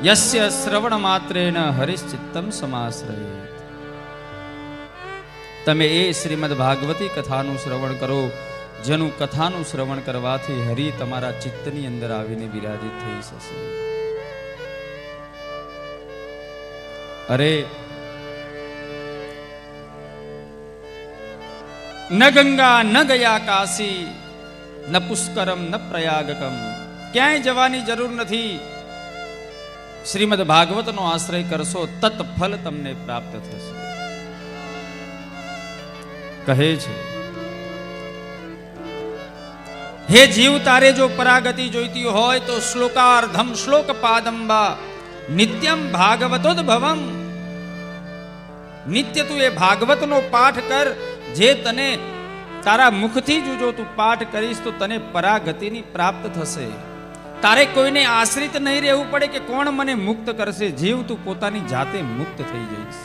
યસ્ય શ્રવણ માત્રેણ હરિશ્ચિત્તમ સમાશ્રયે. તમે એ શ્રીમદ ભાગવતી કથાનું શ્રવણ કરો, જેનું કથાનું શ્રવણ કરવાથી હરિ તમારા ચિત્તની અંદર આવીને વિરાજિત થઈ જશે. અરે ન ગંગા ન ગયા કાશી, ન પુષ્કરમ ન પ્રયાગકમ. ક્યાંય જવાની જરૂર નથી. શ્રીમદ ભાગવતનો આશ્રય કરશો, તત્ફલ તમને પ્રાપ્ત થશે. કહે છે, હે જીવ, તારે જો પરાગતિ જોઈતી હોય તો શ્લોકાર્ધમ શ્લોક પાદંબા નિત્યમ ભાગવતોદ્ભવમ. નિત્ય તું એ ભાગવતનો પાઠ કર. જે તને તારા મુખથી જ જો તું પાઠ કરીશ તો તને પરાગતિની પ્રાપ્ત થશે. તારે કોઈને આશ્રિત નહીં રહેવું પડે કે કોણ મને મુક્ત કરશે. જીવ, તું પોતાની જાતે મુક્ત થઈ જઈશ.